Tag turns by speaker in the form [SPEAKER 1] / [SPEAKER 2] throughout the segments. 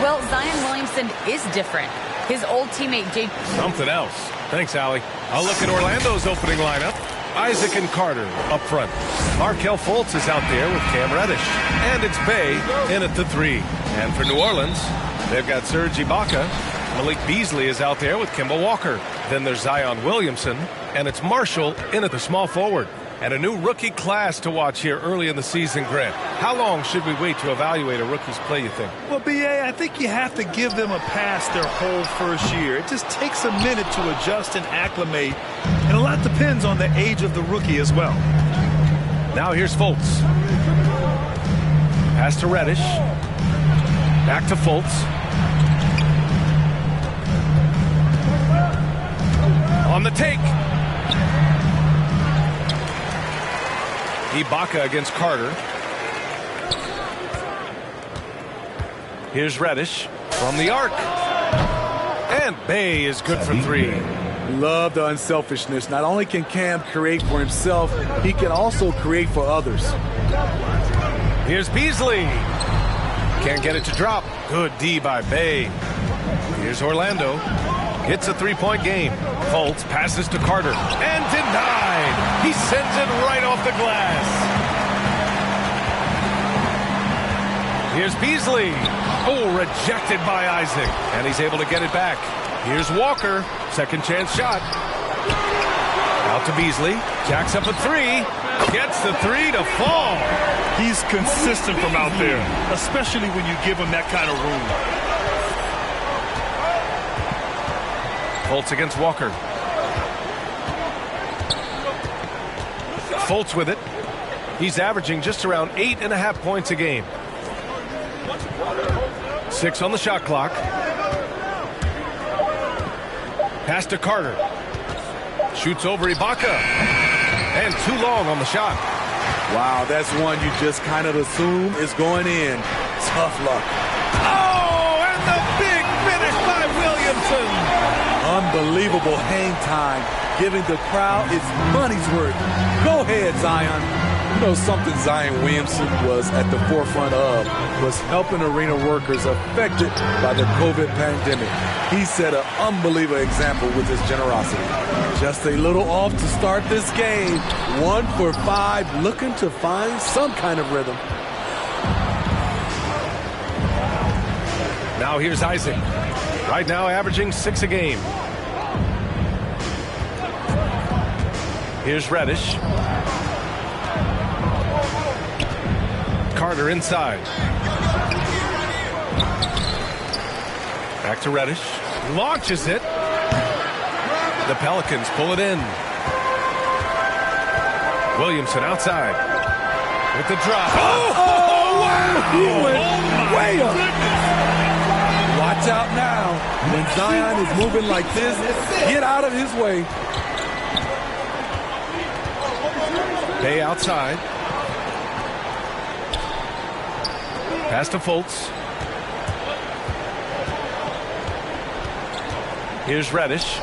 [SPEAKER 1] Well, Zion Williamson is different. His old teammate, Jake.
[SPEAKER 2] Something else. Thanks, Allie. I'll look at Orlando's opening lineup. Isaac and Carter up front. Markelle Fultz is out there with Cam Reddish. And it's Bay in at the 3. And for New Orleans, they've got Serge Ibaka. Malik Beasley is out there with Kemba Walker. Then there's Zion Williamson. And it's Marshall in at the small forward. And a new rookie class to watch here early in the season, Grant. How long should we wait to evaluate a rookie's play, you think?
[SPEAKER 3] Well, B.A., I think you have to give them a pass their whole first year. It just takes a minute to adjust and acclimate, and a lot depends on the age of the rookie as well.
[SPEAKER 2] Now here's Fultz. Pass to Reddish. Back to Fultz. On the take. Ibaka against Carter. Here's Reddish from the arc. And Bay is good for 3.
[SPEAKER 4] Love the unselfishness. Not only can Cam create for himself, he can also create for others.
[SPEAKER 2] Here's Beasley. Can't get it to drop. Good D by Bay. Here's Orlando. Hits a 3-point game. Fultz passes to Carter. And denied. He sends it right off the glass. Here's Beasley. Oh, rejected by Isaac. And he's able to get it back. Here's Walker. Second chance shot. Out to Beasley. Jacks up a 3. Gets the 3 to fall.
[SPEAKER 3] He's consistent from out there, especially when you give him that kind of room.
[SPEAKER 2] Fultz against Walker. Fultz with it. He's averaging just around 8.5 points a game. 6 on the shot clock. Pass to Carter. Shoots over Ibaka. And too long on the shot.
[SPEAKER 4] Wow, that's one you just kind of assume is going in. Tough luck.
[SPEAKER 2] Oh, and the big finish by Williamson.
[SPEAKER 4] Unbelievable hang time, giving the crowd its money's worth. Go ahead, Zion. You know, something Zion Williamson was at the forefront of was helping arena workers affected by the COVID pandemic. He set an unbelievable example with his generosity. Just a little off to start this game. 1 for 5, looking to find some kind of rhythm.
[SPEAKER 2] Now here's Isaac. Right now averaging 6 a game. Here's Reddish. Carter inside. Back to Reddish. Launches it. The Pelicans pull it in. Williamson outside. With the drop.
[SPEAKER 4] Oh, wow! He went way up. Watch out now. When Zion is moving like this, get out of his way.
[SPEAKER 2] Bay outside. Pass to Fultz. Here's Reddish.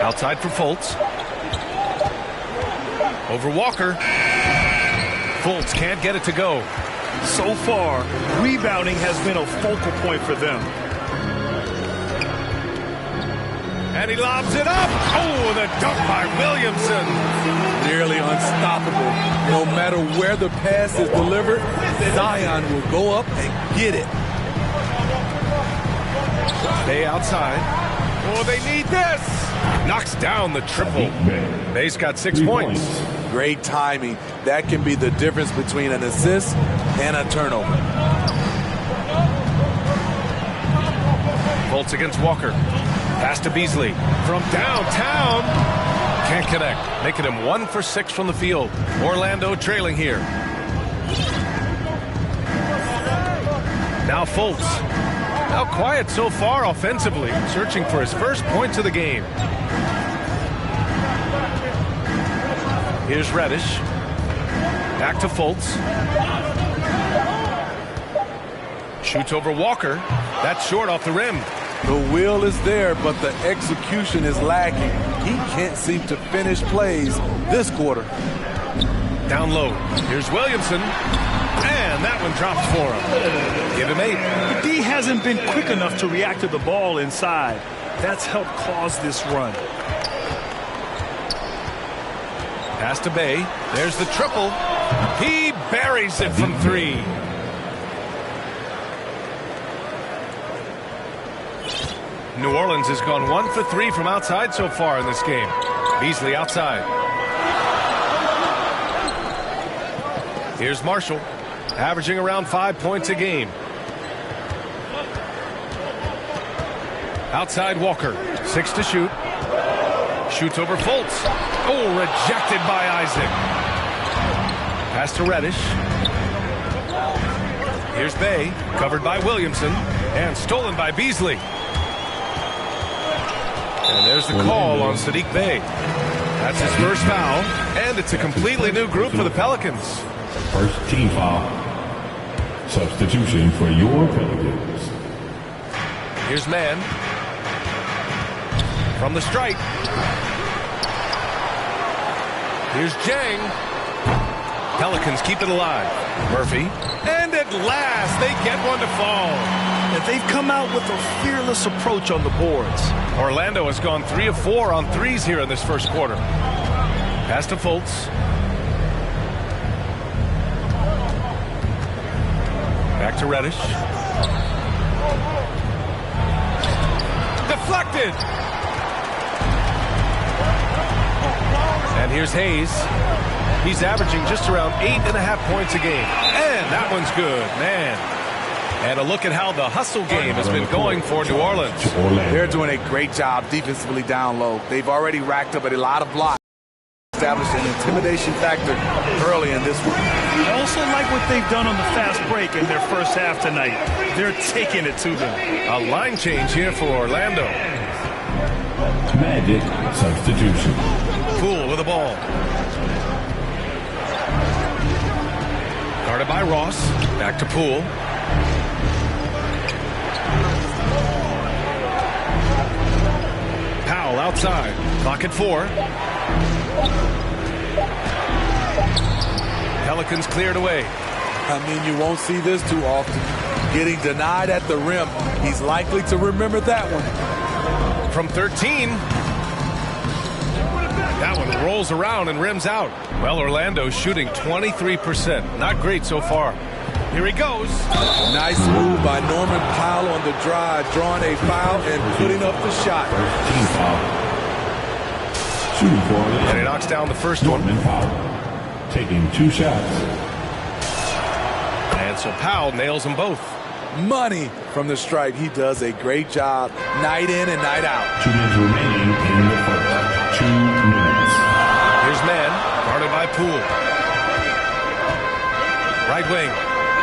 [SPEAKER 2] Outside for Fultz. Over Walker. Fultz can't get it to go.
[SPEAKER 3] So far, rebounding has been a focal point for them.
[SPEAKER 2] And he lobs it up. Oh, the dunk by Williamson.
[SPEAKER 4] Nearly unstoppable. No matter where the pass is delivered, Zion will go up and get it.
[SPEAKER 2] Bay outside. Oh, they need this. Knocks down the triple. Bay's got 6 points.
[SPEAKER 4] Great timing. That can be the difference between an assist and a turnover.
[SPEAKER 2] Fultz against Walker. Pass to Beasley from downtown. Can't connect. Making him 1 for 6 from the field. Orlando trailing here. Now Fultz. Now quiet so far offensively. Searching for his first points of the game. Here's Reddish. Back to Fultz. Shoots over Walker. That's short off the rim.
[SPEAKER 4] The will is there, but the execution is lacking. He can't seem to finish plays this quarter.
[SPEAKER 2] Down low. Here's Williamson. And And that one drops for him. Give him 8.
[SPEAKER 3] The D hasn't been quick enough to react to the ball inside. That's helped cause this run.
[SPEAKER 2] Pass to Bay. There's the triple. He buries it from 3. New Orleans has gone 1 for 3 from outside so far in this game. Beasley outside. Here's Marshall, averaging around 5 points a game. Outside Walker, 6 to shoot. Shoots over Fultz. Oh, rejected by Isaac. Pass to Reddish. Here's Bay, covered by Williamson, and stolen by Beasley. And there's the call on Saddiq Bey. That's his first foul, and it's a completely new group for the Pelicans.
[SPEAKER 5] First team foul. Substitution for your Pelicans.
[SPEAKER 2] Here's Mann. From the stripe. Here's Jang. Pelicans keep it alive. Murphy. And at last, they get one to fall.
[SPEAKER 3] And they've come out with a fearless approach on the boards.
[SPEAKER 2] Orlando has gone 3 of 4 on threes here in this first quarter. Pass to Fultz. Back to Reddish. Deflected. And here's Hayes. He's averaging just around 8.5 points a game. And that one's good, man. And a look at how the hustle game has been going for New Orleans.
[SPEAKER 4] They're doing a great job defensively down low. They've already racked up a lot of blocks. Established an intimidation factor early in this one.
[SPEAKER 3] I also like what they've done on the fast break in their first half tonight. They're taking it to them.
[SPEAKER 2] A line change here for Orlando.
[SPEAKER 5] Magic substitution.
[SPEAKER 2] Poole with the ball. Guarded by Ross. Back to Poole. Powell outside. Clock at 4. Pelicans cleared away.
[SPEAKER 4] I mean, you won't see this too often. Getting denied at the rim. He's likely to remember that one.
[SPEAKER 2] From 13. That one rolls around and rims out. Well, Orlando's shooting 23%. Not great so far. Here he goes.
[SPEAKER 4] Nice move by Norman Powell on the drive, drawing a foul and putting up the shot.
[SPEAKER 5] Team foul. Shooting for Orlando.
[SPEAKER 2] And he knocks down the first
[SPEAKER 5] Norman
[SPEAKER 2] one.
[SPEAKER 5] Powell, taking 2 shots.
[SPEAKER 2] And so Powell nails them both.
[SPEAKER 4] Money from the stripe. He does a great job night in and night out.
[SPEAKER 5] 2 minutes remaining in the first. 2 minutes.
[SPEAKER 2] Here's Mann, guarded by Poole. Right wing,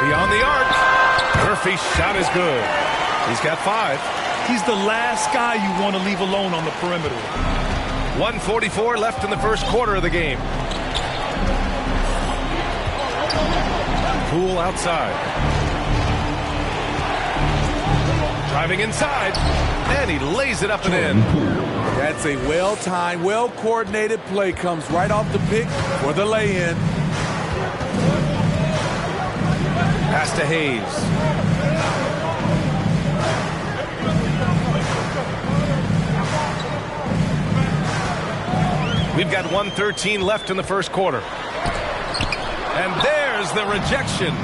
[SPEAKER 2] beyond the arc. Murphy's shot is good. He's got 5.
[SPEAKER 3] He's the last guy you want to leave alone on the perimeter.
[SPEAKER 2] 1:44 left in the first quarter of the game. Poole outside. Driving inside, and he lays it up and in.
[SPEAKER 4] That's a well-timed, well-coordinated play. Comes right off the pick for the lay-in.
[SPEAKER 2] Pass to Hayes. We've got 1:13 left in the first quarter. And there's the rejection.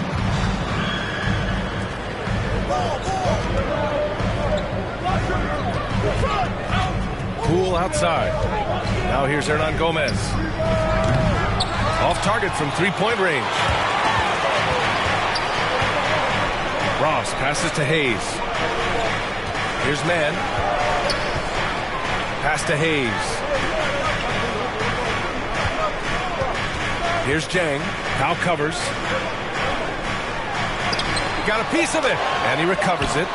[SPEAKER 2] Poole outside. Now here's Hernan Gomez. Off target from 3-point range. Ross passes to Hayes. Here's Mann. Pass to Hayes. Here's Jang. Powell covers. Got a piece of it, and he recovers it.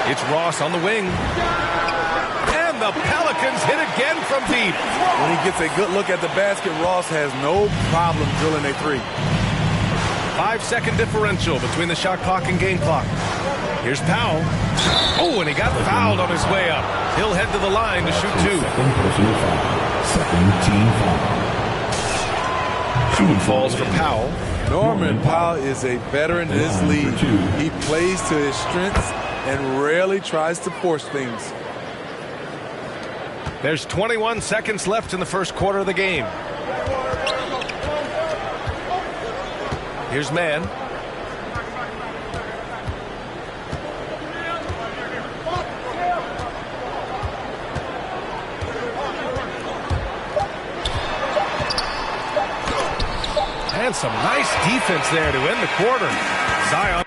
[SPEAKER 2] It's Ross on the wing. And the Pelicans hit again from deep.
[SPEAKER 4] When he gets a good look at the basket, Ross has no problem drilling a 3.
[SPEAKER 2] 5-second differential between the shot clock and game clock. Here's Powell. Oh, and he got fouled on his way up. He'll head to the line to shoot 2.
[SPEAKER 5] Second personal foul. Second team foul.
[SPEAKER 2] Shooting falls for Powell.
[SPEAKER 4] Norman Powell is a veteran in this league. He plays to his strengths and rarely tries to force things.
[SPEAKER 2] There's 21 seconds left in the first quarter of the game. Here's man. And some nice defense there to end the quarter. Zion.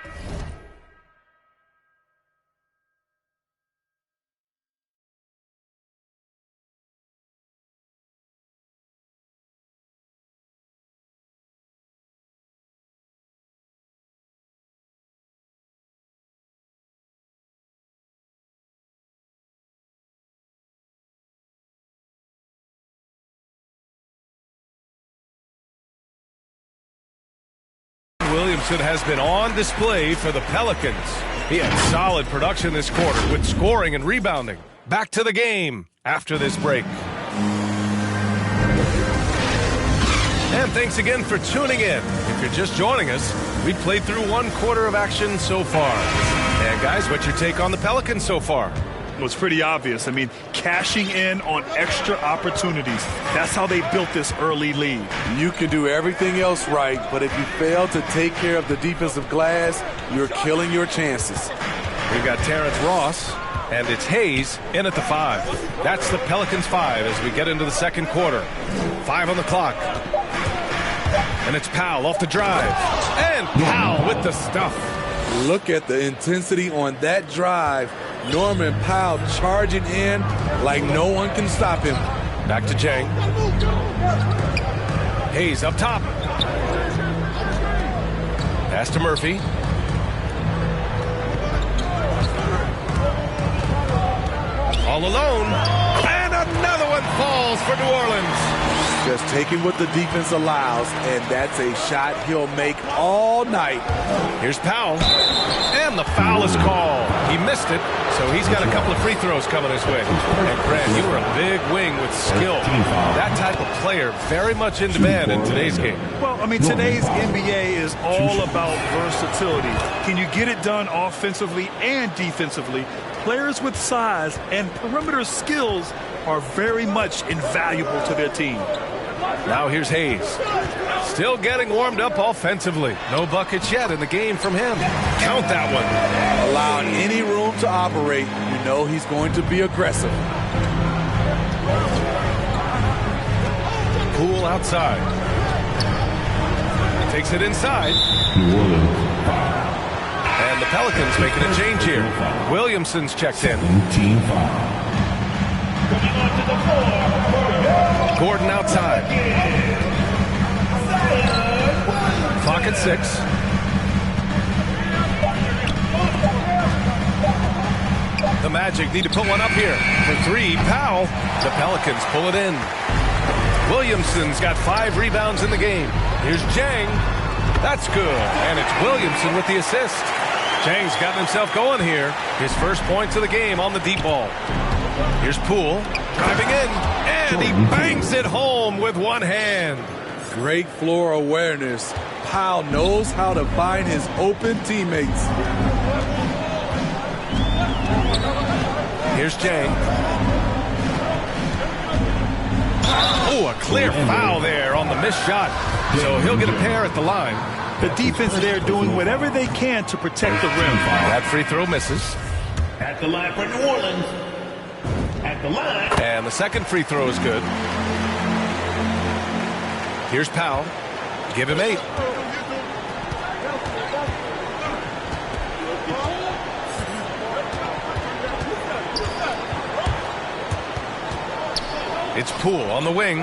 [SPEAKER 2] Williamson has been on display for the Pelicans. He had solid production this quarter with scoring and rebounding. Back to the game after this break. And thanks again for tuning in. If you're just joining us, we played through one quarter of action so far. And guys, what's your take on the Pelicans so far?
[SPEAKER 3] Well, it's pretty obvious. I mean, cashing in on extra opportunities. That's how they built this early lead.
[SPEAKER 4] You can do everything else right, but if you fail to take care of the defensive glass, you're killing your chances.
[SPEAKER 2] We've got Terrence Ross, and it's Hayes in at the 5. That's the Pelicans 5 as we get into the second quarter. 5 on the clock. And it's Powell off the drive. And Powell with the stuff.
[SPEAKER 4] Look at the intensity on that drive. Norman Powell charging in like no one can stop him.
[SPEAKER 2] Back to Jang. Hayes up top. Pass to Murphy. All alone. And another one falls for New Orleans.
[SPEAKER 4] Just taking what the defense allows, and that's a shot he'll make all night.
[SPEAKER 2] Here's Powell. And the foul is called. He missed it, so he's got a couple of free throws coming his way. And Grant, you were a big wing with skill. That type of player very much in demand in today's game.
[SPEAKER 3] Well, I mean, today's NBA is all about versatility. Can you get it done offensively and defensively? Players with size and perimeter skills are very much invaluable to their team.
[SPEAKER 2] Now here's Hayes. Still getting warmed up offensively. No buckets yet in the game from him. Count that one.
[SPEAKER 4] Allowing any room to operate, you know he's going to be aggressive.
[SPEAKER 2] Poole outside. Takes it inside. And the Pelicans making a change here. Williamson's checked in.
[SPEAKER 5] Team foul.
[SPEAKER 2] Gordon outside. Clock at 6. The Magic need to put one up here. For 3, Powell. The Pelicans pull it in. Williamson's got 5 rebounds in the game. Here's Jang. That's good. And it's Williamson with the assist. Jang's gotten himself going here. His first points of the game on the deep ball. Here's Poole driving in, and he bangs it home with one hand.
[SPEAKER 4] Great floor awareness. Powell knows how to find his open teammates.
[SPEAKER 2] Here's Jang. Oh, a clear foul there on the missed shot. So he'll get a pair at the line.
[SPEAKER 3] The defense there doing whatever they can to protect the rim.
[SPEAKER 2] That free throw misses.
[SPEAKER 6] At the line for New Orleans. At the line.
[SPEAKER 2] And the second free throw is good. Here's Powell. Give him 8. It's Poole on the wing.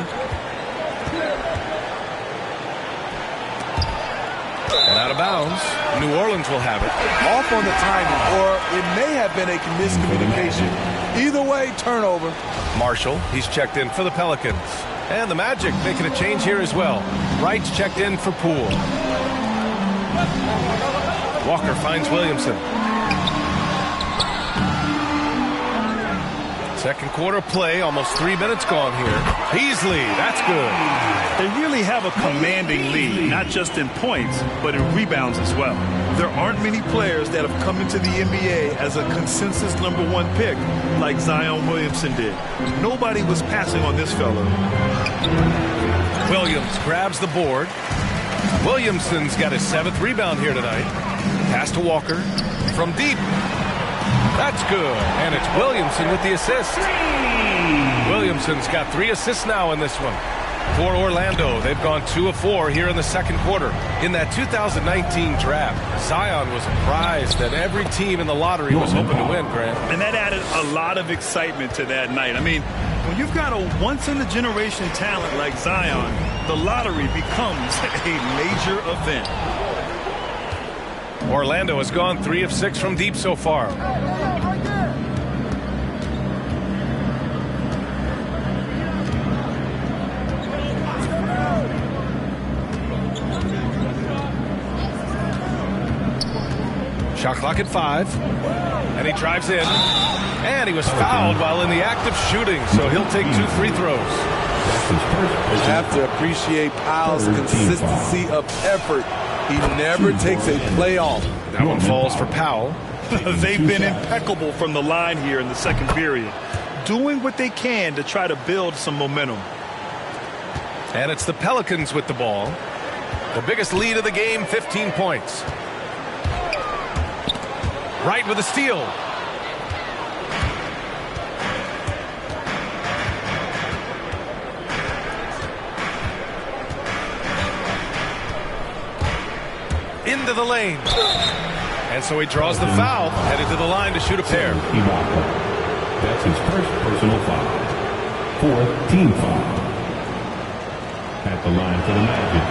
[SPEAKER 2] And out of bounds. New Orleans will have it.
[SPEAKER 4] Off on the timing, or it may have been a miscommunication. Either way, turnover.
[SPEAKER 2] Marshall, he's checked in for the Pelicans. And the Magic making a change here as well. Wright's checked in for Poole. Walker finds Williamson. Second quarter play, almost 3 minutes gone here. Beasley, that's good.
[SPEAKER 3] They really have a commanding lead, not just in points, but in rebounds as well. There aren't many players that have come into the NBA as a consensus #1 pick like Zion Williamson did. Nobody was passing on this fella.
[SPEAKER 2] Williams grabs the board. Williamson's got his 7th rebound here tonight. Pass to Walker from deep. That's good, and it's Williamson with the assist. Williamson's got 3 assists now in this one. For Orlando, they've gone 2 of 4 here in the second quarter. In that 2019 draft, Zion was a prize that every team in the lottery was hoping to win, Grant.
[SPEAKER 3] And that added a lot of excitement to that night. I mean, when you've got a once-in-a-generation talent like Zion, the lottery becomes a major event.
[SPEAKER 2] Orlando has gone 3 of 6 from deep so far. Shot clock at 5, and he drives in, and he was fouled while in the act of shooting, so he'll take 2 free throws.
[SPEAKER 4] You have to appreciate Powell's consistency of effort. He never takes a play off.
[SPEAKER 2] That one falls for Powell.
[SPEAKER 3] They've been impeccable from the line here in the second period, doing what they can to try to build some momentum.
[SPEAKER 2] And it's the Pelicans with the ball. The biggest lead of the game, 15 points. Right with a steal. Into the lane. And so he draws the foul, headed to the line to shoot a pair.
[SPEAKER 5] That's his first personal foul. 4th team foul. At the line for the Magic.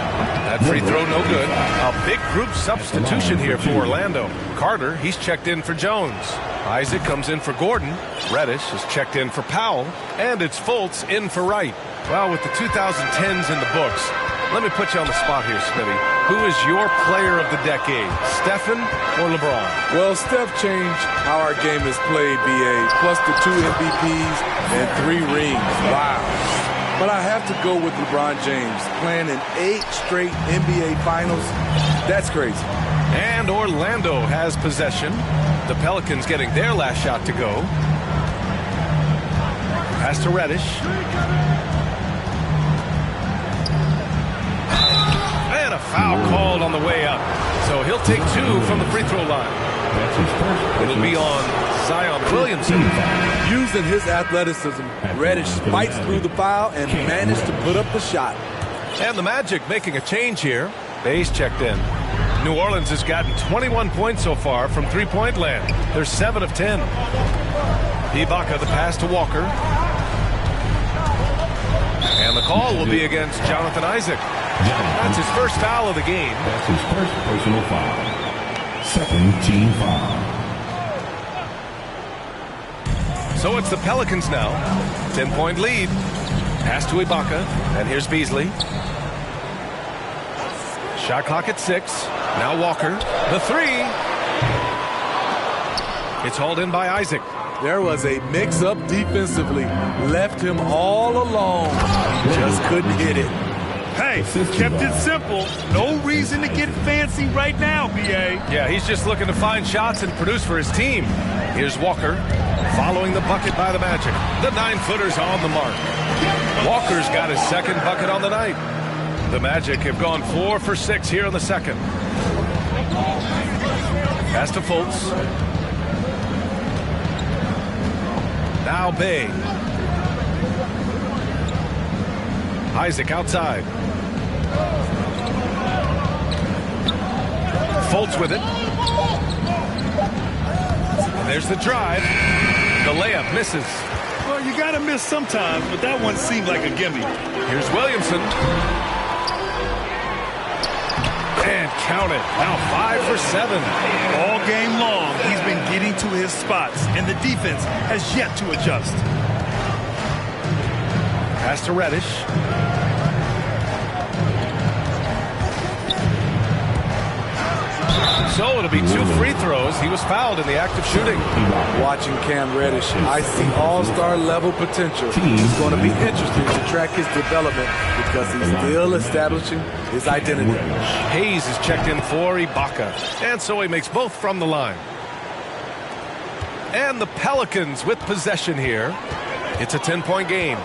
[SPEAKER 2] That free throw no good. A big group substitution here for Orlando. Carter, he's checked in for Jones. Isaac comes in for Gordon. Reddish is checked in for Powell. And it's Fultz in for Wright. Well, with the 2010s in the books, let me put you on the spot here, Smitty. Who is your player of the decade, Stephen or LeBron?
[SPEAKER 4] Well, Steph changed how our game is played, BA, plus the 2 MVPs and 3 rings. Wow. But I have to go with LeBron James, playing in 8 straight NBA Finals. That's crazy.
[SPEAKER 2] And Orlando has possession. The Pelicans getting their last shot to go. Pass to Reddish. And a foul called on the way up. So he'll take 2 from the free throw line. It'll be on Zion Williamson.
[SPEAKER 4] Using his athleticism, Reddish spikes through the foul and managed to put up the shot.
[SPEAKER 2] And the Magic making a change here. Bayes checked in. New Orleans has gotten 21 points so far from three-point land. They're 7 of 10. Ibaka, the pass to Walker. And the call will be against Jonathan Isaac. That's his first foul of the game.
[SPEAKER 5] That's his first personal foul. 2nd team foul.
[SPEAKER 2] So it's the Pelicans now. 10-point lead. Pass to Ibaka. And here's Beasley. Shot clock at 6. Now Walker. The 3. It's hauled in by Isaac.
[SPEAKER 4] There was a mix-up defensively. Left him all alone. Just couldn't hit it.
[SPEAKER 3] Hey, kept it simple. No reason to get fancy right now, B.A.
[SPEAKER 2] Yeah, he's just looking to find shots and produce for his team. Here's Walker, following the bucket by the Magic. The 9-footer's on the mark. Walker's got his 2nd bucket on the night. The Magic have gone 4 for 6 here in the second. Pass to Fultz. Now Bay. Isaac outside. Fultz with it. And there's the drive. The layup misses.
[SPEAKER 3] Well, you got to miss sometimes, but that one seemed like a gimme.
[SPEAKER 2] Here's Williamson. And count it. Now 5 for 7.
[SPEAKER 3] All game long, he's been getting to his spots, and the defense has yet to adjust.
[SPEAKER 2] Pass to Reddish. So it'll be 2 free throws. He was fouled in the act of shooting.
[SPEAKER 4] Watching Cam Reddish, I see all-star level potential. It's going to be interesting to track his development because he's still establishing his identity.
[SPEAKER 2] Hayes is checked in for Ibaka. And so he makes both from the line. And the Pelicans with possession here. It's a 10-point game.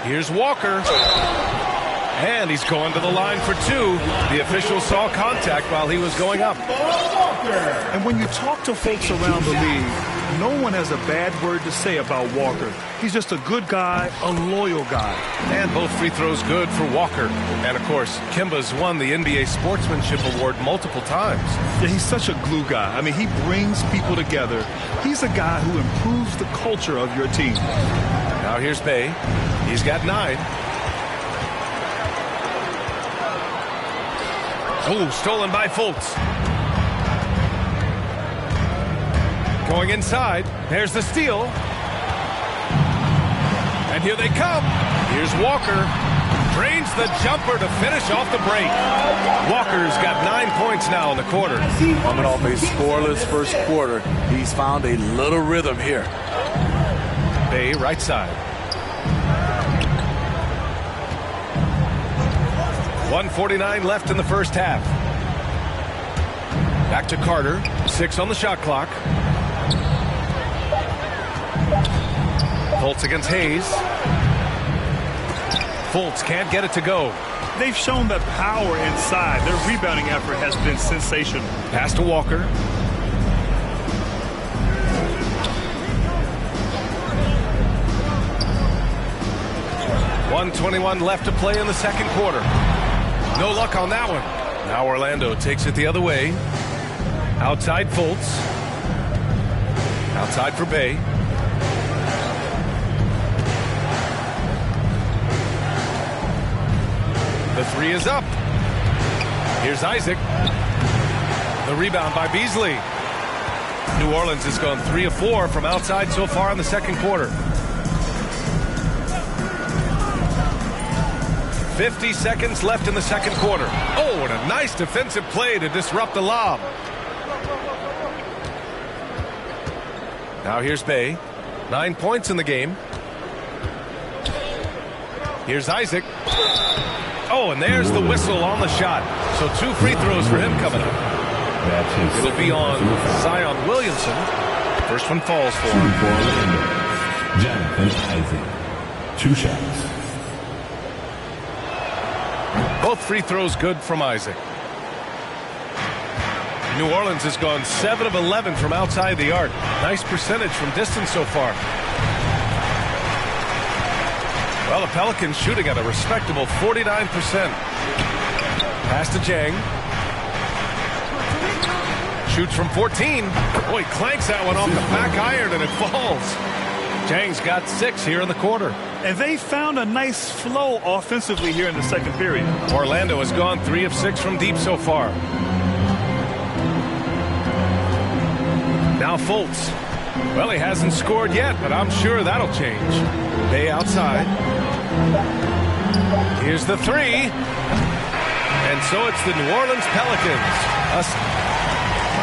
[SPEAKER 2] Here's Walker. And he's going to the line for 2. The official saw contact while he was going up.
[SPEAKER 3] And when you talk to folks around the league, no one has a bad word to say about Walker. He's just a good guy, a loyal guy.
[SPEAKER 2] And both free throws good for Walker. And, of course, Kimba's won the NBA Sportsmanship Award multiple times.
[SPEAKER 3] Yeah, he's such a glue guy. I mean, he brings people together. He's a guy who improves the culture of your team.
[SPEAKER 2] Now here's Bay. He's got 9. Oh, stolen by Fultz. Going inside. There's the steal. And here they come. Here's Walker. Drains the jumper to finish off the break. Walker's got 9 points now in the quarter.
[SPEAKER 4] Coming off a scoreless first quarter, he's found a little rhythm here.
[SPEAKER 2] Bay right side. 1:49 left in the first half. Back to Carter. 6 on the shot clock. Fultz against Hayes. Fultz can't get it to go.
[SPEAKER 3] They've shown that power inside. Their rebounding effort has been sensational.
[SPEAKER 2] Pass to Walker. .121 left to play in the second quarter. No luck on that one. Now Orlando takes it the other way. Outside Fultz. Outside for Bay. The 3 is up. Here's Isaac. The rebound by Beasley. New Orleans has gone 3 of 4 from outside so far in the second quarter. 50 seconds left in the second quarter. Oh, and a nice defensive play to disrupt the lob. Now here's Bay. 9 points in the game. Here's Isaac. Oh, and there's the whistle on the shot. So 2 free throws for him coming up. It'll be on Zion Williamson. First one falls for him.
[SPEAKER 5] Jonathan Isaac. 2 shots.
[SPEAKER 2] Both free throws good from Isaac. New Orleans has gone 7 of 11 from outside the arc. Nice percentage from distance so far. Well, the Pelicans shooting at a respectable 49%. Pass to Jang. Shoots from 14. Oh, he clanks that one off the back iron and it falls. Jang's got 6 here in the quarter.
[SPEAKER 3] And they found a nice flow offensively here in the second period.
[SPEAKER 2] Orlando has gone 3 of 6 from deep so far. Now Fultz. Well, he hasn't scored yet, but I'm sure that'll change. Bay outside. Here's the 3. And so it's the New Orleans Pelicans.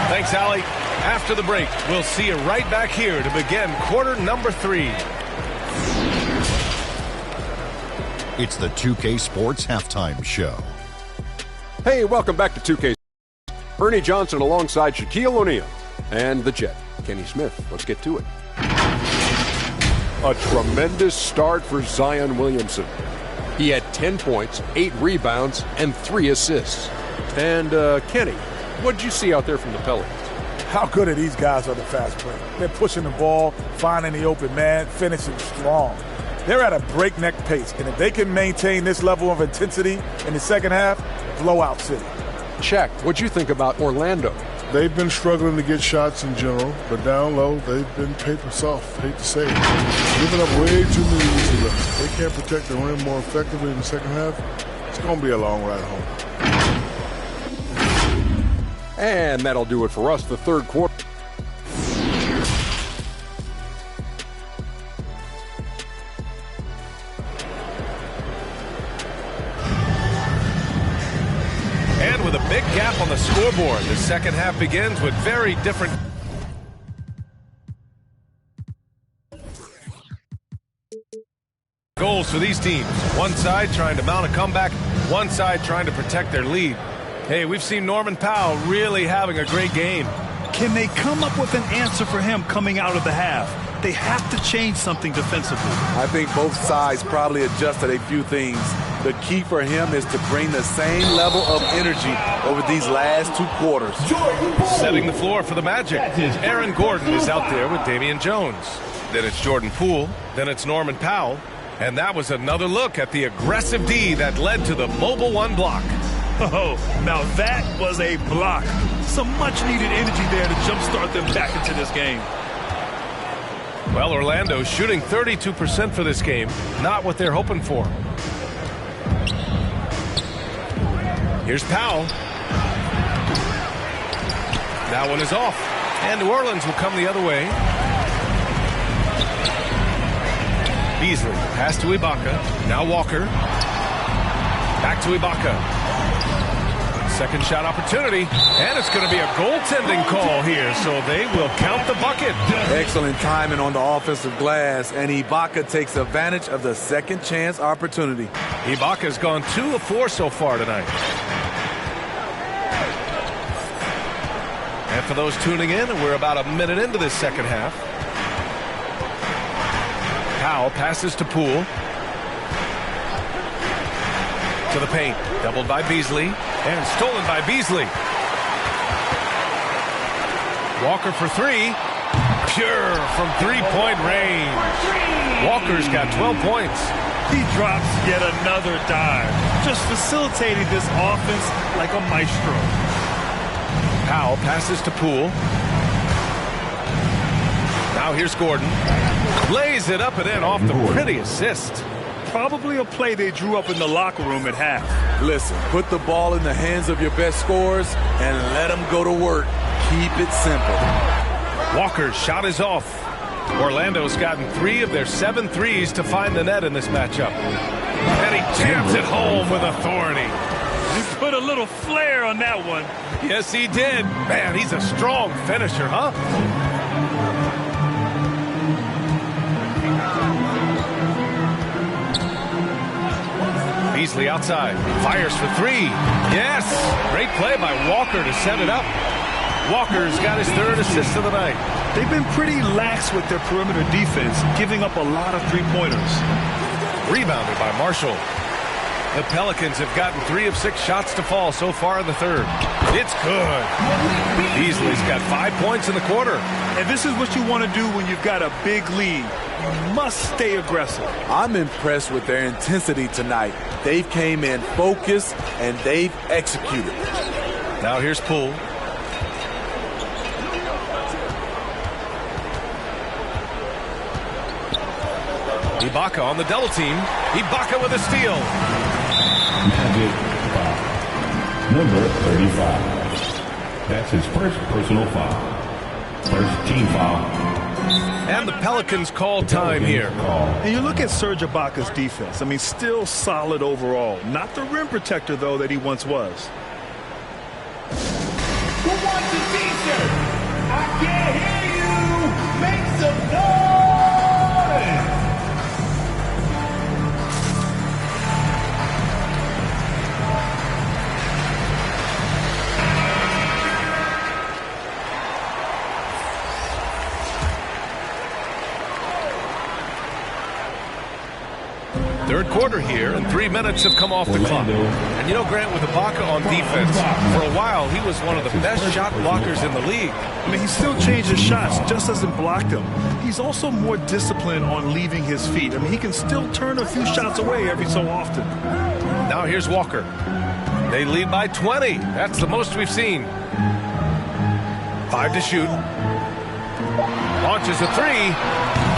[SPEAKER 2] Thanks, Allie. After the break, we'll see you right back here to begin quarter number 3.
[SPEAKER 7] It's the 2K Sports Halftime Show.
[SPEAKER 8] Hey, welcome back to 2K. Ernie Johnson alongside Shaquille O'Neal and the Jet, Kenny Smith. Let's get to it. A tremendous start for Zion Williamson. He had 10 points, 8 rebounds, and 3 assists. And, Kenny, what did you see out there from the Pelicans?
[SPEAKER 9] How good are these guys on the fast break? They're pushing the ball, finding the open man, finishing strong. They're at a breakneck pace, and if they can maintain this level of intensity in the second half, blowout city.
[SPEAKER 8] Check. What'd you think about Orlando?
[SPEAKER 10] They've been struggling to get shots in general, but down low, they've been paper soft. Hate to say it. Giving up way too many easy looks. They can't protect the rim more effectively in the second half. It's going to be a long ride home.
[SPEAKER 8] And that'll do it for us, the third quarter.
[SPEAKER 2] And with with a big gap on the scoreboard. The second half begins with very different goals for these teams. One side trying to mount a comeback, one side trying to protect their lead. Hey, we've seen Norman Powell really having a great game.
[SPEAKER 3] Can they come up with an answer for him coming out of the half? They have to change something defensively.
[SPEAKER 4] I think both sides probably adjusted a few things. The key for him is to bring the same level of energy over these last 2 quarters.
[SPEAKER 2] Setting the floor for the Magic. Aaron Gordon is out there with Damian Jones. Then it's Jordan Poole. Then it's Norman Powell. And that was another look at the aggressive D that led to the Mobile One block.
[SPEAKER 3] Oh, now that was a block. Some much-needed energy there to jumpstart them back into this game.
[SPEAKER 2] Well, Orlando shooting 32% for this game. Not what they're hoping for. Here's Powell. That one is off. And New Orleans will come the other way. Beasley, pass to Ibaka. Now Walker. Back to Ibaka. Second shot opportunity, and it's going to be a goaltending call here, so they will count the bucket.
[SPEAKER 4] Excellent timing on the offensive glass, and Ibaka takes advantage of the second chance opportunity.
[SPEAKER 2] Ibaka's gone 2 of 4 so far tonight. And for those tuning in, we're about a minute into this second half. Powell passes to Poole. To the paint, doubled by Beasley. And stolen by Beasley. Walker for 3. Pure from 3-point range. Walker's got 12 points.
[SPEAKER 3] He drops yet another dive. Just facilitating this offense like a maestro.
[SPEAKER 2] Powell passes to Poole. Now here's Gordon. Lays it up and in off the pretty assist.
[SPEAKER 3] Probably a play they drew up in the locker room at half.
[SPEAKER 4] Listen, put the ball in the hands of your best scorers and let them go to work. Keep it simple.
[SPEAKER 2] Walker's shot is off. Orlando's gotten 3 of their 7 threes to find the net in this matchup. And he jams it home with authority.
[SPEAKER 3] He put a little flair on that one.
[SPEAKER 2] Yes, he did. Man, he's a strong finisher, huh? Beasley outside, fires for 3. Yes! Great play by Walker to set it up. Walker's got his 3rd assist of the night.
[SPEAKER 3] They've been pretty lax with their perimeter defense, giving up a lot of 3-pointers.
[SPEAKER 2] Rebounded by Marshall. The Pelicans have gotten 3 of 6 shots to fall so far in the 3rd. It's good. Beasley's got 5 points in the quarter.
[SPEAKER 3] And this is what you want to do when you've got a big lead. You must stay aggressive.
[SPEAKER 4] I'm impressed with their intensity tonight. They've came in focused and they've executed.
[SPEAKER 2] Now here's Poole. Ibaka on the double team. Ibaka with a steal.
[SPEAKER 5] Magic foul. Number 35. That's his first personal foul. First team foul.
[SPEAKER 2] And the Pelicans call time here.
[SPEAKER 3] And you look at Serge Ibaka's defense. I mean, still solid overall. Not the rim protector, though, that he once was.
[SPEAKER 6] Who wants a t-shirt? I can't hear you. Make some noise.
[SPEAKER 2] Third quarter here, and 3 minutes have come off the clock. And you know, Grant, with Ibaka on defense, for a while he was one of the best shot blockers in the league.
[SPEAKER 3] I mean, he still changes shots, just doesn't block them. He's also more disciplined on leaving his feet. I mean, he can still turn a few shots away every so often.
[SPEAKER 2] Now here's Walker. They lead by 20. That's the most we've seen. 5 to shoot. Launches a 3.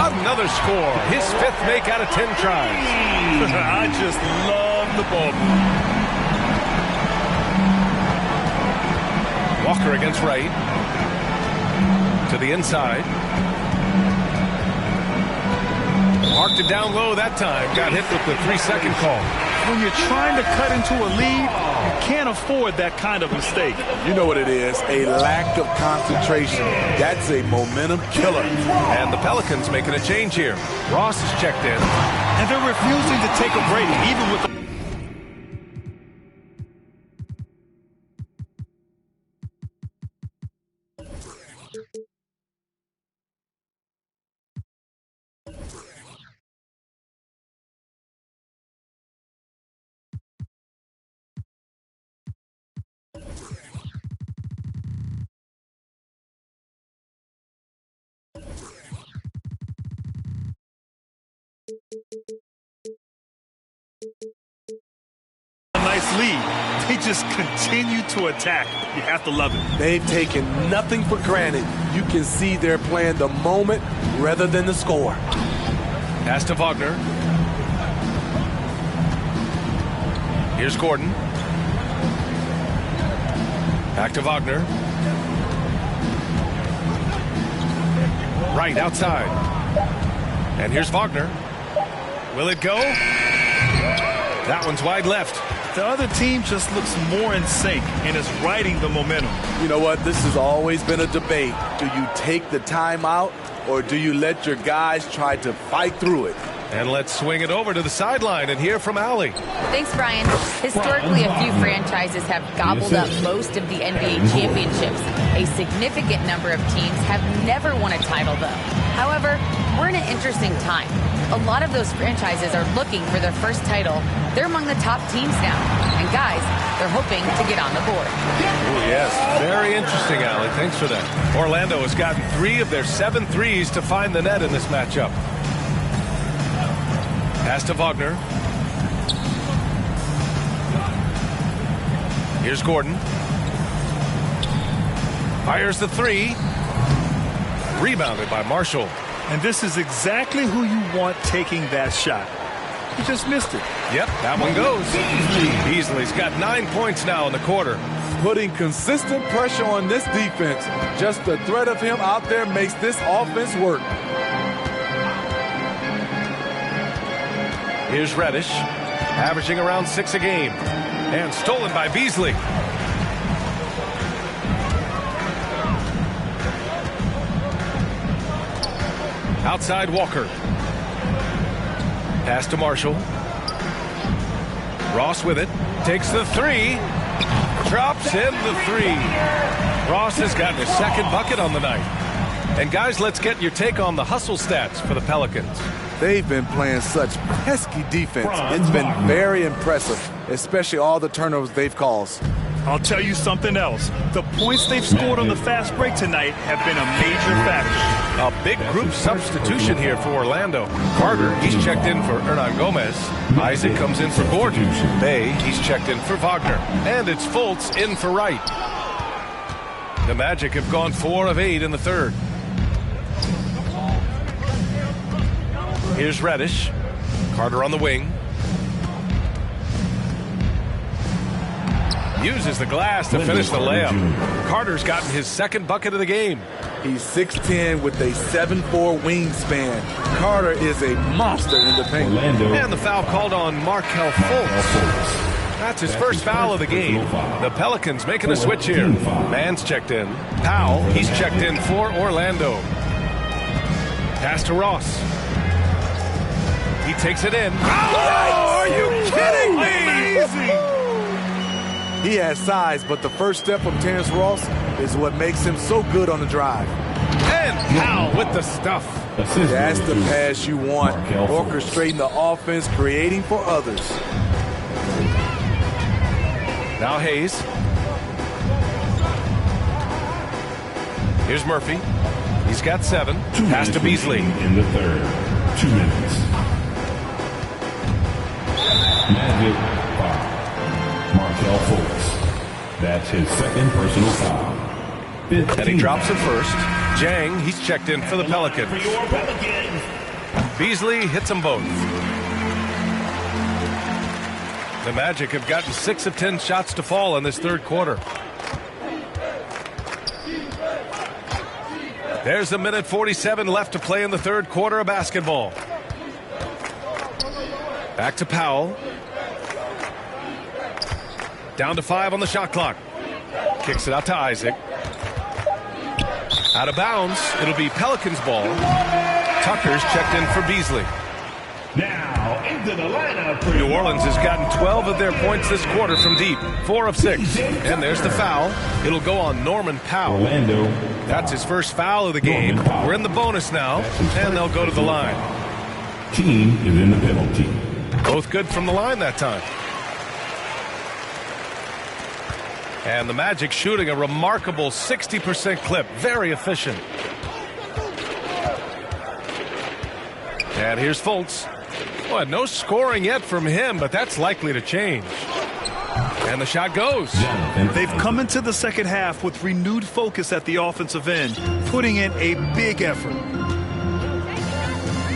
[SPEAKER 2] Another score. His 5th make out of 10 tries.
[SPEAKER 3] I just love the ball.
[SPEAKER 2] Walker against Wright. To the inside. Marked it down low that time. Got hit with the 3-second call.
[SPEAKER 3] When you're trying to cut into a lead, you can't afford that kind of mistake.
[SPEAKER 4] You know what it is, a lack of concentration. That's a momentum killer.
[SPEAKER 2] And the Pelicans making a change here. Ross is checked in.
[SPEAKER 3] And they're refusing to take a break, even with the nice lead. They just continue to attack. You have to love it.
[SPEAKER 4] They've taken nothing for granted. You can see they're playing the moment rather than the score.
[SPEAKER 2] Pass to Wagner. Here's Gordon. Back to Wagner. Right outside. And here's Wagner. Will it go? That one's wide left.
[SPEAKER 3] The other team just looks more in sync and is riding the momentum.
[SPEAKER 4] You know what? This has always been a debate. Do you take the timeout or do you let your guys try to fight through it?
[SPEAKER 2] And let's swing it over to the sideline and hear from Allie.
[SPEAKER 1] Thanks, Brian. Historically, a few franchises have gobbled up most of the NBA championships. A significant number of teams have never won a title, though. However, we're in an interesting time. A lot of those franchises are looking for their first title. They're among the top teams now. And guys, they're hoping to get on the board.
[SPEAKER 2] Oh, yes. Very interesting, Allie. Thanks for that. Orlando has gotten 3 of their 7 threes to find the net in this matchup. Pass to Wagner. Here's Gordon. Fires the 3. Rebounded by Marshall.
[SPEAKER 3] And this is exactly who you want taking that shot. He just missed it.
[SPEAKER 2] Yep, that one goes. Beasley's got 9 points now in the quarter.
[SPEAKER 4] Putting consistent pressure on this defense. Just the threat of him out there makes this offense work.
[SPEAKER 2] Here's Reddish, averaging around 6 a game. And stolen by Beasley. Outside Walker. Pass to Marshall. Ross with it. Takes the 3. Drops in the 3. Ross has gotten his second bucket on the night. And guys, let's get your take on the hustle stats for the Pelicans.
[SPEAKER 4] They've been playing such pesky defense. It's been very impressive, especially all the turnovers they've caused.
[SPEAKER 3] I'll tell you something else. The points they've scored on the fast break tonight have been a major factor.
[SPEAKER 2] A big group substitution here for Orlando. Carter, he's checked in for Hernan Gomez. Isaac comes in for Gordon. Bay, he's checked in for Wagner. And it's Fultz in for Wright. The Magic have gone 4 of 8 in the third. Here's Reddish. Carter on the wing. Uses the glass to finish the layup. Carter's gotten his second bucket of the game.
[SPEAKER 4] He's 6'10" with a 7'4" wingspan. Carter is a monster in the paint.
[SPEAKER 2] And the foul called on Markelle Fultz. That's his first foul of the game. The Pelicans making a switch here. Mann's checked in. Powell, he's checked in for Orlando. Pass to Ross. He takes it in. Oh, are you kidding me?
[SPEAKER 3] Amazing!
[SPEAKER 4] He has size, but the first step from Terrence Ross is what makes him so good on the drive.
[SPEAKER 2] And Powell with the stuff.
[SPEAKER 4] That's the pass you want. Orchestrating the offense, creating for others.
[SPEAKER 2] Now Hayes. Here's Murphy. He's got 7. Pass to Beasley.
[SPEAKER 5] In the third. 2 minutes. Magic foul. Markelle Fultz. That's his second personal foul.
[SPEAKER 2] And he drops it first. Jang, he's checked in for the Pelicans. Beasley hits them both. The Magic have gotten 6 of 10 shots to fall in this third quarter. There's a minute 47 left to play in the third quarter of basketball. Back to Powell. Down to 5 on the shot clock. Kicks it out to Isaac. Out of bounds. It'll be Pelicans ball. Tucker's checked in for Beasley.
[SPEAKER 6] Now into the lineup for
[SPEAKER 2] New Orleans has gotten 12 of their points this quarter from deep. 4 of 6. And there's the foul. It'll go on Norman Powell.
[SPEAKER 5] Orlando.
[SPEAKER 2] That's his first foul of the game. We're in the bonus now, and they'll go to the line.
[SPEAKER 5] Team is in the penalty.
[SPEAKER 2] Both good from the line that time. And the Magic shooting a remarkable 60% clip. Very efficient. And here's Fultz. Well, no scoring yet from him, but that's likely to change. And the shot goes.
[SPEAKER 3] They've come into the second half with renewed focus at the offensive end, putting in a big effort.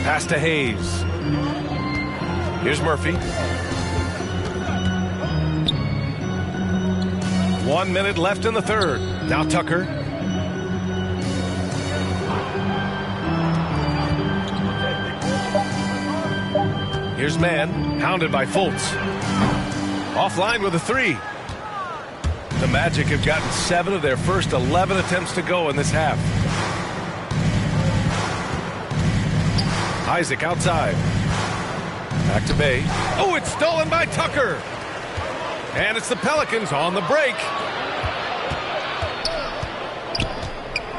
[SPEAKER 2] Pass to Hayes. Here's Murphy. 1 minute left in the third. Now Tucker. Here's Mann, hounded by Fultz. Offline with a 3. The Magic have gotten 7 of their first 11 attempts to go in this half. Isaac outside. Back to Bay. Oh, it's stolen by Tucker. And it's the Pelicans on the break.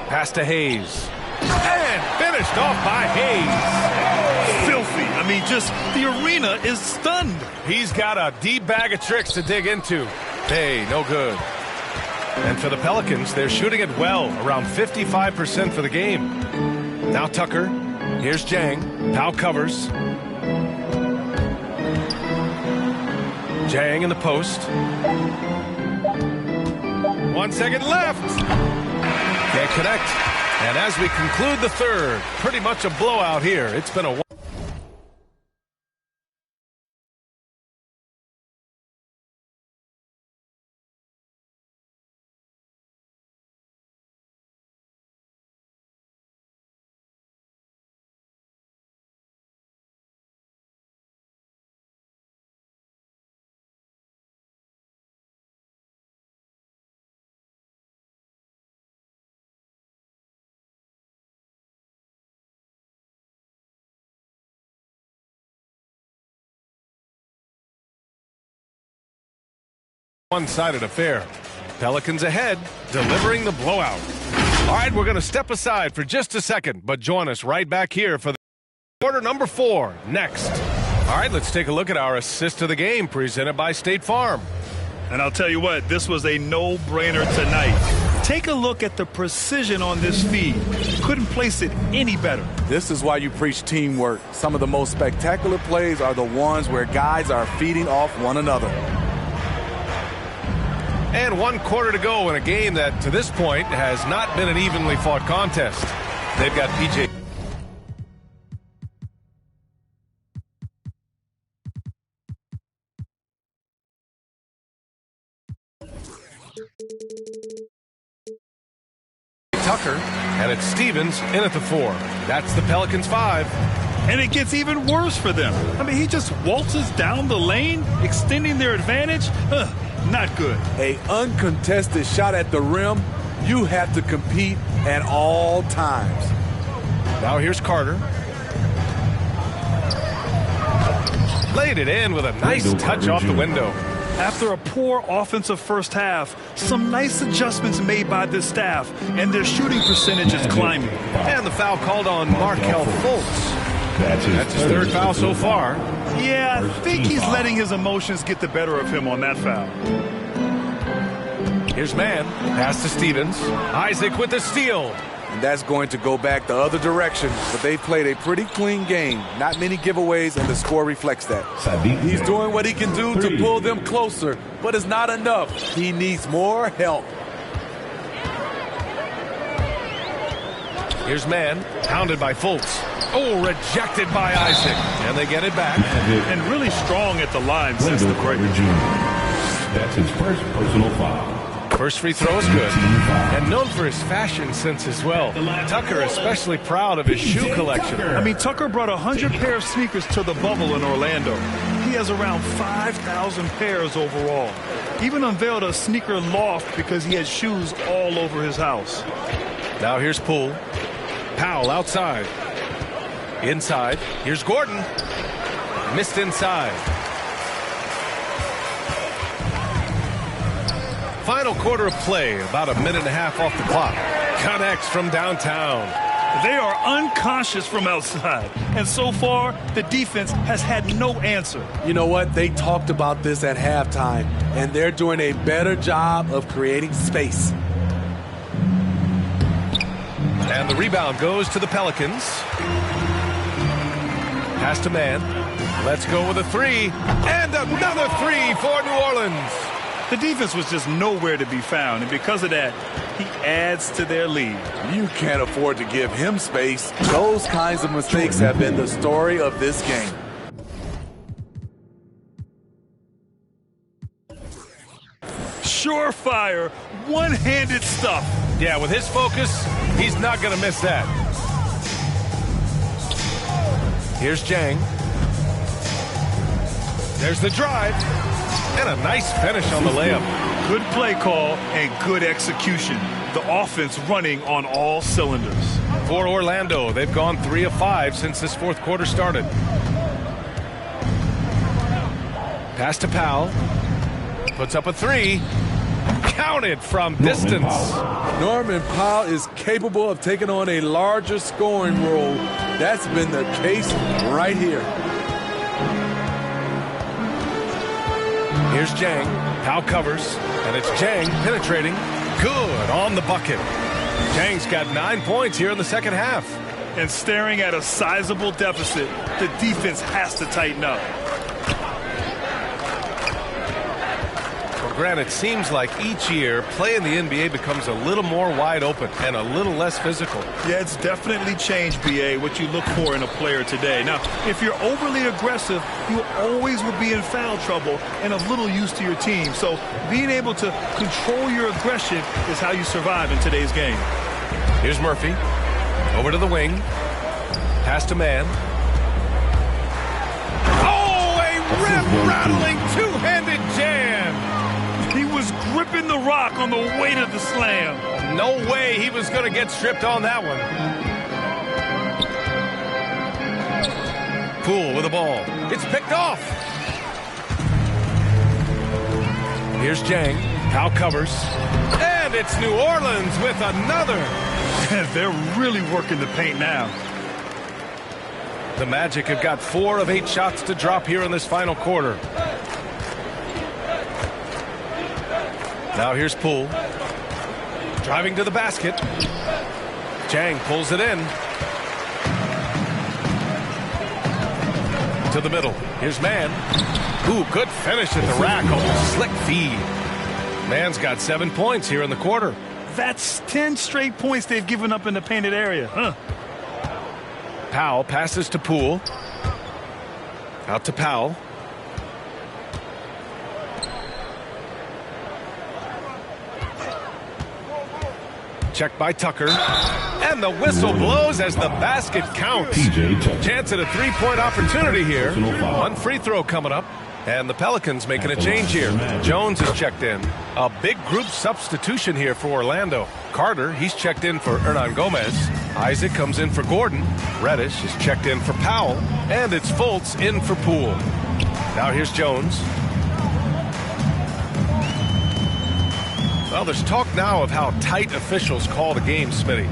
[SPEAKER 2] Pass to Hayes. And finished off by Hayes.
[SPEAKER 3] Filthy. I mean, just the arena is stunned.
[SPEAKER 2] He's got a deep bag of tricks to dig into. Hey, no good. And for the Pelicans, they're shooting it well, around 55% for the game. Now Tucker. Here's Jang. Powell covers. Jang in the post. 1 second left. Can't connect. And as we conclude the third, pretty much a blowout here. It's been a one-sided affair. Pelicans ahead, delivering the blowout. All right, we're going to step aside for just a second, but join us right back here for the quarter number 4 next. All right, let's take a look at our assist of the game presented by State Farm.
[SPEAKER 3] And I'll tell you what, this was a no-brainer tonight. Take a look at the precision on this feed. Couldn't place it any better.
[SPEAKER 4] This is why you preach teamwork. Some of the most spectacular plays are the ones where guys are feeding off one another.
[SPEAKER 2] And 1 quarter to go in a game that, to this point, has not been an evenly fought contest. They've got PJ. Tucker, and it's Stevens in at the 4. That's the Pelicans 5.
[SPEAKER 3] And it gets even worse for them. I mean, he just waltzes down the lane, extending their advantage. Not good.
[SPEAKER 4] A uncontested shot at the rim, you have to compete at all times.
[SPEAKER 2] Now here's Carter. Laid it in with a nice touch off the window.
[SPEAKER 3] After a poor offensive first half, some nice adjustments made by this staff, and their shooting percentage is climbing.
[SPEAKER 2] And the foul called on Markelle Fultz. That's his third foul so far.
[SPEAKER 3] Yeah, I think he's letting his emotions get the better of him on that foul.
[SPEAKER 2] Here's Mann. Pass to Stevens. Isaac with the steal.
[SPEAKER 4] And that's going to go back the other direction. But they played a pretty clean game. Not many giveaways, and the score reflects that. He's doing what he can do to pull them closer, but it's not enough. He needs more help.
[SPEAKER 2] Here's Mann. Pounded by Fultz. Oh, rejected by Isaac. And they get it back.
[SPEAKER 3] And really strong at the line since the break.
[SPEAKER 5] That's his first personal foul.
[SPEAKER 2] First free throw is good. And known for his fashion sense as well. Tucker especially proud of his shoe collection.
[SPEAKER 3] I mean, Tucker brought 100 pair of sneakers to the bubble in Orlando. he has around 5,000 pairs overall. Even unveiled a sneaker loft because he has shoes all over his house.
[SPEAKER 2] Now here's Poole. Powell outside. Inside. Here's Gordon. Missed inside. Final quarter of play. About a minute and a half off the clock. Connects from downtown.
[SPEAKER 3] They are unconscious from outside. And so far, the defense has had no answer.
[SPEAKER 4] You know what? They talked about this at halftime, and they're doing a better job of creating space.
[SPEAKER 2] And the rebound goes to the Pelicans. Pass to man. Let's go with a three. And another three for New Orleans.
[SPEAKER 3] The defense was just nowhere to be found, and because of that, he adds to their lead.
[SPEAKER 4] You can't afford to give him space. Those kinds of mistakes have been the story of this game.
[SPEAKER 3] Surefire, one-handed stuff.
[SPEAKER 2] Yeah, with his focus, he's not going to miss that. Here's Jang. There's the drive. And a nice finish on the layup.
[SPEAKER 3] Good play call and good execution. The offense running on all cylinders.
[SPEAKER 2] For Orlando, they've gone 3 of 5 since this fourth quarter started. Pass to Powell. Puts up a three. Counted from distance.
[SPEAKER 4] Norman Powell is capable of taking on a larger scoring role. That's been the case right here.
[SPEAKER 2] Here's Jang. Powell covers. And it's Jang penetrating. Good on the bucket. Jang's got 9 points here in the second half.
[SPEAKER 3] And staring at a sizable deficit, the defense has to tighten up.
[SPEAKER 2] Grant, it seems like each year, play in the NBA becomes a little more wide open and a little less physical.
[SPEAKER 3] Yeah, it's definitely changed, B.A., what you look for in a player today. Now, if you're overly aggressive, you always will be in foul trouble and of little use to your team. So being able to control your aggression is how you survive in today's game.
[SPEAKER 2] Here's Murphy. Over to the wing. Pass to man. Oh, a rip-rattling two-handed jam.
[SPEAKER 3] He was gripping the rock on the weight of the slam.
[SPEAKER 2] No way he was going to get stripped on that one. Poole with the ball. It's picked off. Here's Jang. Powell covers. And it's New Orleans with another.
[SPEAKER 3] They're really working the paint now.
[SPEAKER 2] The Magic have got 4 of 8 shots to drop here in this final quarter. Now here's Poole. Driving to the basket. Jang pulls it in. To the middle. Here's Man. Ooh, good finish at the rack. Oh, slick feed. Man's got 7 points here in the quarter.
[SPEAKER 3] That's 10 straight points they've given up in the painted area.
[SPEAKER 2] Powell passes to Poole. Out to Powell. Check by Tucker. And the whistle blows as the basket counts. Chance at a three-point opportunity here. One free throw coming up. And the Pelicans making a change here. Jones is checked in. A big group substitution here for Orlando. Carter, he's checked in for Hernan Gomez. Isaac comes in for Gordon. Reddish is checked in for Powell. And it's Fultz in for Poole. Now here's Jones. Well, there's talk now of how tight officials call the game, Smitty.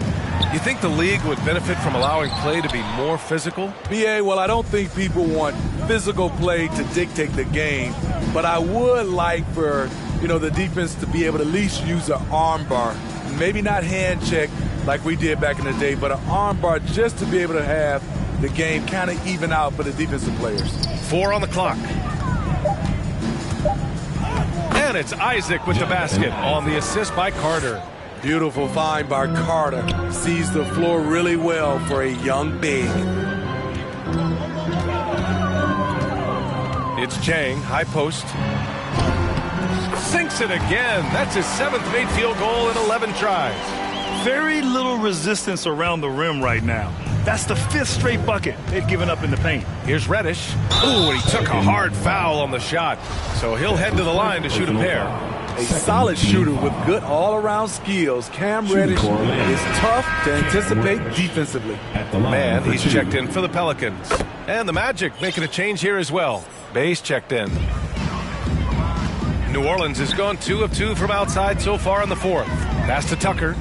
[SPEAKER 2] You think the league would benefit from allowing play to be more physical?
[SPEAKER 4] B.A., well, I don't think people want physical play to dictate the game, but I would like for, the defense to be able to at least use an arm bar. Maybe not hand check like we did back in the day, but an arm bar just to be able to have the game kind of even out for the defensive players.
[SPEAKER 2] 4 on the clock. And it's Isaac with the basket on the assist by Carter.
[SPEAKER 4] Beautiful find by Carter. Sees the floor really well for a young big.
[SPEAKER 2] It's Jang, high post. Sinks it again. That's his 7th made field goal in 11 tries.
[SPEAKER 3] Very little resistance around the rim right now. That's the 5th straight bucket they've given up in the paint.
[SPEAKER 2] Here's Reddish. Ooh, and he took a hard foul on the shot. So he'll head to the line to shoot a pair.
[SPEAKER 4] A solid shooter with good all-around skills. Cam Reddish is tough to anticipate defensively.
[SPEAKER 2] Man, he's checked in for the Pelicans. And the Magic making a change here as well. Bay's checked in. New Orleans has gone 2 of 2 from outside so far in the 4th. Pass to Tucker.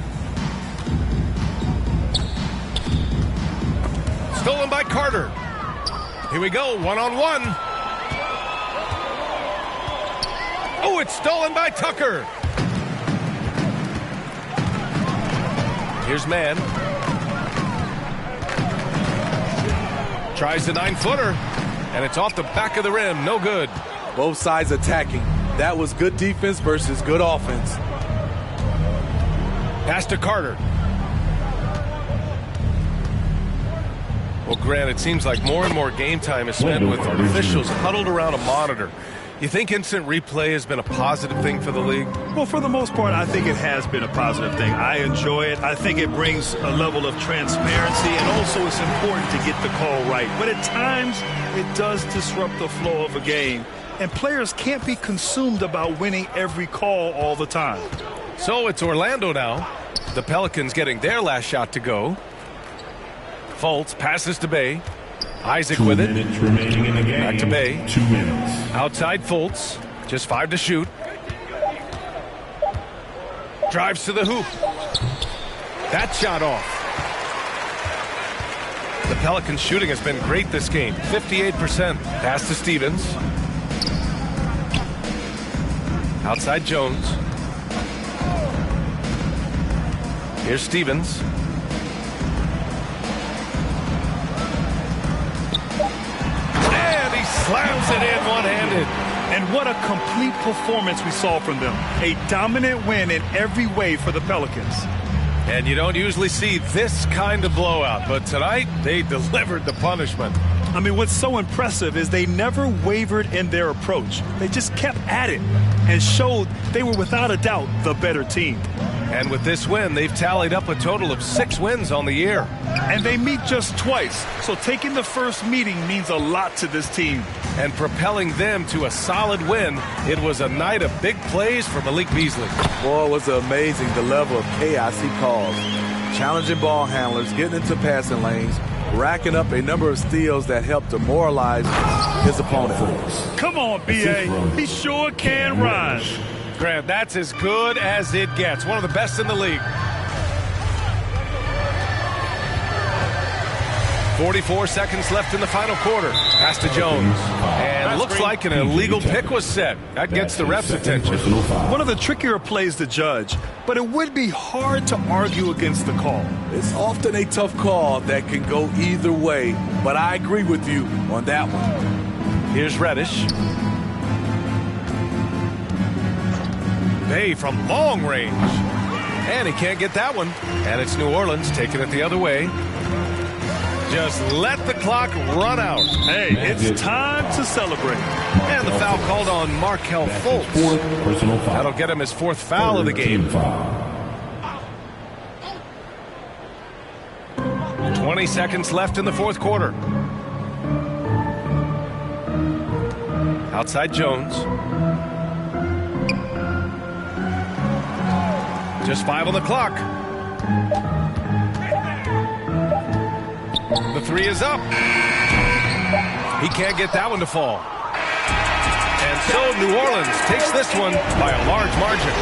[SPEAKER 2] Stolen by Carter. Here we go, one-on-one. Oh, it's stolen by Tucker. Here's Mann. Tries the 9-footer, and it's off the back of the rim. No good.
[SPEAKER 4] Both sides attacking. That was good defense versus good offense.
[SPEAKER 2] Pass to Carter. Well, Grant, it seems like more and more game time is spent with officials huddled around a monitor. You think instant replay has been a positive thing for the league?
[SPEAKER 3] Well, for the most part, I think it has been a positive thing. I enjoy it. I think it brings a level of transparency, and also it's important to get the call right. But at times, it does disrupt the flow of a game, and players can't be consumed about winning every call all the time.
[SPEAKER 2] So it's Orlando now. The Pelicans getting their last shot to go. Fultz passes to Bay. Isaac with it.
[SPEAKER 5] Remaining in the game.
[SPEAKER 2] Back to Bay.
[SPEAKER 5] 2 minutes.
[SPEAKER 2] Outside Fultz. Just 5 to shoot. Drives to the hoop. That shot off. The Pelicans shooting has been great this game. 58%. Pass to Stevens. Outside Jones. Here's Stevens. Slams it in one-handed.
[SPEAKER 3] And what a complete performance we saw from them. A dominant win in every way for the Pelicans.
[SPEAKER 2] And you don't usually see this kind of blowout, but tonight they delivered the punishment.
[SPEAKER 3] I mean, what's so impressive is they never wavered in their approach. They just kept at it and showed they were without a doubt the better team.
[SPEAKER 2] And with this win, they've tallied up a total of 6 wins on the year.
[SPEAKER 3] And they meet just twice, so taking the first meeting means a lot to this team.
[SPEAKER 2] And propelling them to a solid win, it was a night of big plays for Malik Beasley.
[SPEAKER 4] Boy, it was amazing the level of chaos he caused. Challenging ball handlers, getting into passing lanes, racking up a number of steals that helped demoralize his opponent.
[SPEAKER 3] Come on, B.A. He sure can run.
[SPEAKER 2] Grant, that's as good as it gets. One of the best in the league. 44 seconds left in the final quarter. Pass to Jones. And looks like an illegal pick was set. That gets the ref's attention.
[SPEAKER 3] One of the trickier plays to judge, but it would be hard to argue against the call.
[SPEAKER 4] It's often a tough call that can go either way, but I agree with you on that one.
[SPEAKER 2] Here's Reddish. Bay from long range. And he can't get that one. And it's New Orleans taking it the other way. Just let the clock run out.
[SPEAKER 3] Hey, it's time to celebrate.
[SPEAKER 2] And the foul called on Markelle Fultz. That'll get him his 4th foul of the game. 20 seconds left in the 4th quarter. Outside Jones. Just 5 on the clock. The 3 is up. He can't get that one to fall. And so New Orleans takes this one by a large margin.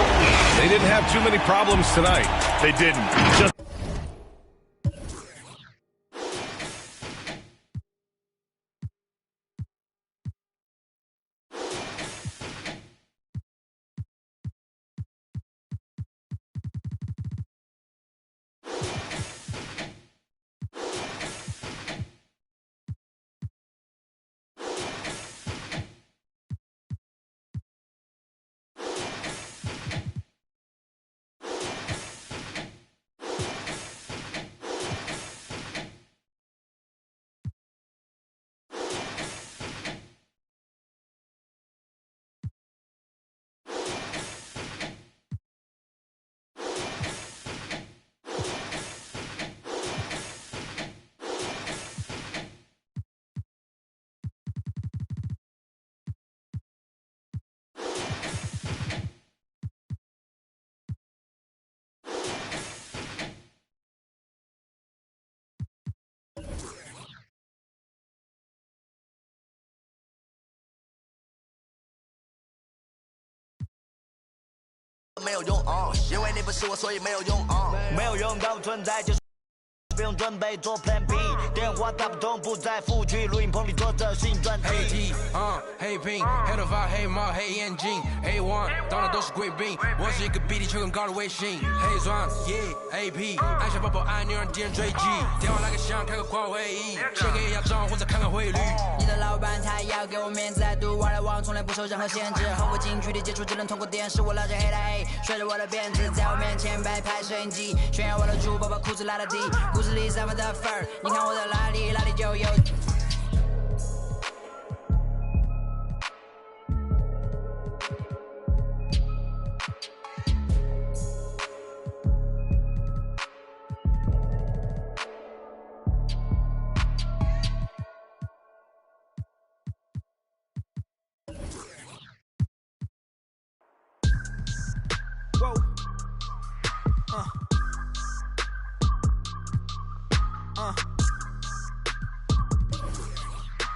[SPEAKER 2] They didn't have too many problems tonight.
[SPEAKER 3] They didn't. Just
[SPEAKER 11] 没有用因为你不是我，所以没有用没有用到存在就是不用准备做 Plan B， 电话打不通，不再复聚，录音棚里坐着新专辑。
[SPEAKER 12] 黑 T， 黑屏，黑头发，黑毛，黑眼镜 ，A1， 当然都是贵宾。我是一个比地球更高的卫星，黑钻 ，Yeah，AP， 按下宝宝按钮让敌人追击，电话来个响，开个跨会议，先给压账或者看看汇率。
[SPEAKER 13] 你的老板他要给我面子，I do what I want，从来不受任何限制。和我近距离接触只能通过电视，我拉着黑的黑，甩着我的辫子，在我面前摆拍摄影机，炫耀我的珠宝，把裤子拉得低。故事里散发的粉儿，你看我的哪里就有。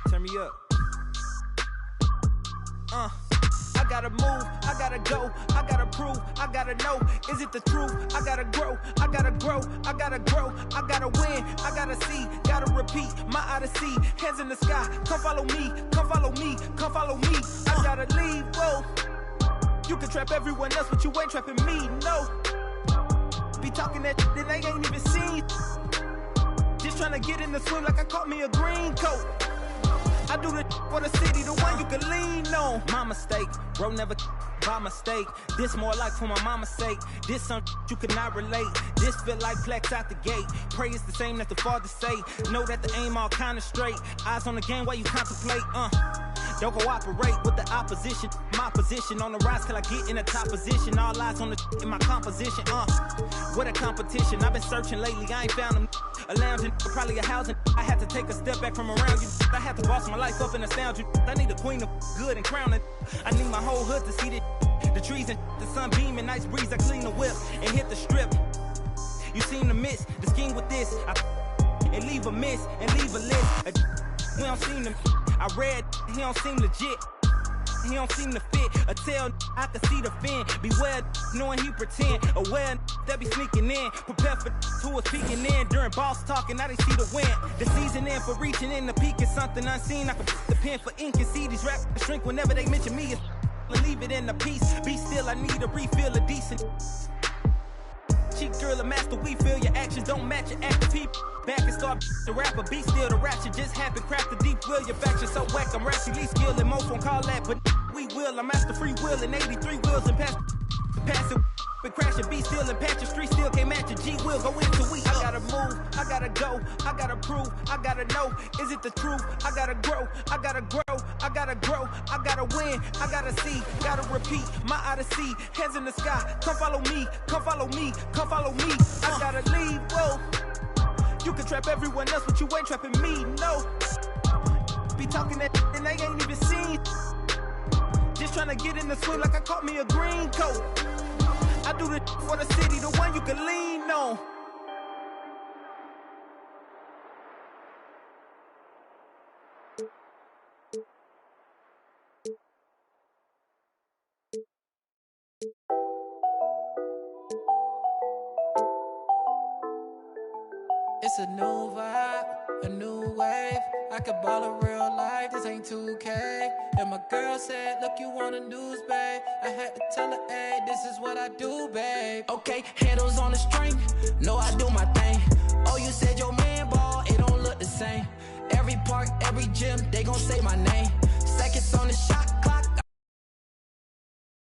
[SPEAKER 14] Turn me up. I gotta move, I gotta go, I gotta prove, I gotta know, is it the truth? I gotta grow, I gotta grow, I gotta grow, I gotta win, I gotta see, gotta repeat, my odyssey, hands in the sky, come follow me, come follow me, come follow me, I gotta leave, whoa. You can trap everyone else, but you ain't trapping me, no. Be talking that shit that they ain't even seen. Just tryna get in the swim like I caught me a green coat. I do the for the city, the one you can lean on. My mistake, bro, never by mistake. This more like for my mama's sake. This some you could not relate. This feel like flex out the gate. Pray it's the same that the father say. Know that the aim all kinda straight. Eyes on the game while you contemplate, Don't cooperate with the opposition. My position on the rise till I get in the top position. All eyes on the in my composition, What a competition. I've been searching lately, I ain't found them. A lounging, probably a housing. I had to take a step back from around you. I had to boss my life up and astound you. I need a queen of good and crown it. I need my whole hood to see this. The trees and the sun beaming, nice breeze. I clean the whip and hit the strip. You seem to miss the scheme with this. And leave a miss and leave a list. We don't seem to. I read, he don't seem legit. He don't seem to fit. A tell, I can see the fin. Beware, knowing he pretend. Aware, that be sneaking in. Prepare for who was peeking in. During boss talking, now they see the win. The season in for reaching in the peak is something unseen. I can put the pen for ink and see these rappers shrink whenever they mention me. Leave it in the piece. Be still, I need a refill of decent. Cheek girl, a master, we feel your actions don't match your active people. Back and start the rapper, be still the rapture just happened. Craft the deep will, your faction so whack. I'm rationally skilled and most won't call that, but we will. I'm master free will and 83 wheels and pass it. Been crashing, be still and patch your street still can't match your G will go into we. I gotta move, I gotta go, I gotta prove, I gotta know, is it the truth? I gotta grow, I gotta grow, I gotta grow, I gotta win, I gotta see, gotta repeat, my odyssey, hands in the sky, come follow me, come follow me, come follow me. I gotta leave, whoa. You can trap everyone else, but you ain't trapping me, no. Be talking that and they ain't even seen. Just tryna get in the swim like I caught me a green coat. I do the for the city, the one you can lean on.
[SPEAKER 15] It's a new vibe, a new wave. I could ball in real life, this ain't 2K. And my girl said, look, you want a news, babe. I had to tell her, hey, this is what I do, babe. Okay, handles on the string, know I do my thing. Oh, you said your man ball, it don't look the same. Every park, every gym, they gon' say my name. Seconds on the shot